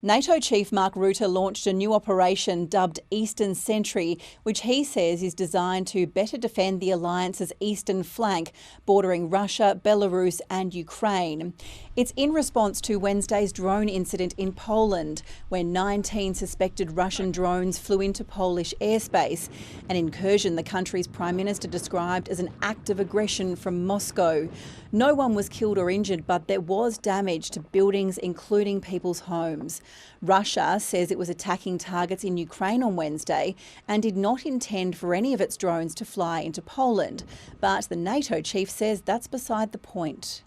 NATO chief Mark Rutte launched a new operation dubbed Eastern Sentry, which he says is designed to better defend the alliance's eastern flank, bordering Russia, Belarus and Ukraine. It's in response to Wednesday's drone incident in Poland, where 19 suspected Russian drones flew into Polish airspace, an incursion the country's Prime Minister described as an act of aggression from Moscow. No one was killed or injured, but there was damage to buildings, including people's homes. Russia says it was attacking targets in Ukraine on Wednesday and did not intend for any of its drones to fly into Poland. But the NATO chief says that's beside the point.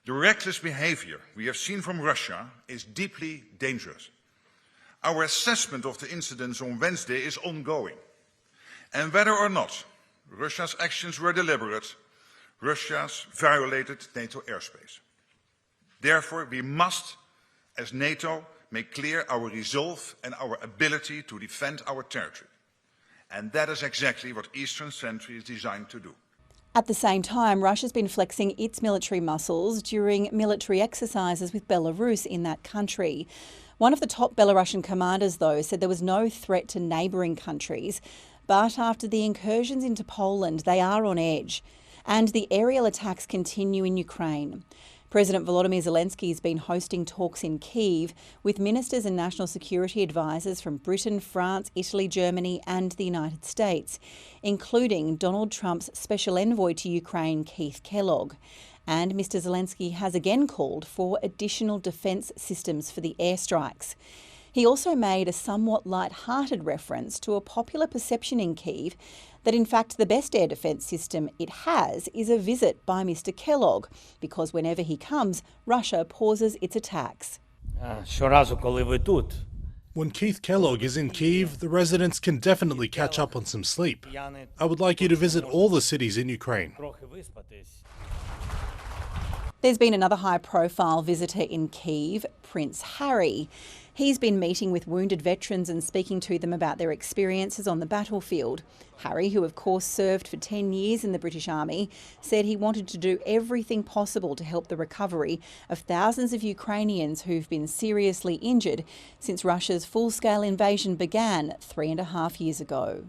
The reckless behaviour we have seen from Russia is deeply dangerous. Our assessment of the incidents on Wednesday is ongoing. And whether or not Russia's actions were deliberate, Russia's violated NATO airspace. Therefore, we must, as NATO, make clear our resolve and our ability to defend our territory. And that is exactly what Eastern Sentry is designed to do. At the same time, Russia's been flexing its military muscles during military exercises with Belarus in that country. One of the top Belarusian commanders, though, said there was no threat to neighbouring countries. But after the incursions into Poland, they are on edge. And the aerial attacks continue in Ukraine. President Volodymyr Zelensky has been hosting talks in Kyiv with ministers and national security advisors from Britain, France, Italy, Germany and the United States, including Donald Trump's special envoy to Ukraine, Keith Kellogg. And Mr Zelensky has again called for additional defence systems for the airstrikes. He also made a somewhat light-hearted reference to a popular perception in Kyiv that in fact the best air defence system it has is a visit by Mr Kellogg, because whenever he comes, Russia pauses its attacks. When Keith Kellogg is in Kyiv, the residents can definitely catch up on some sleep. I would like you to visit all the cities in Ukraine. There's been another high-profile visitor in Kyiv, Prince Harry. He's been meeting with wounded veterans and speaking to them about their experiences on the battlefield. Harry, who of course served for 10 years in the British Army, said he wanted to do everything possible to help the recovery of thousands of Ukrainians who've been seriously injured since Russia's full-scale invasion began 3.5 years ago.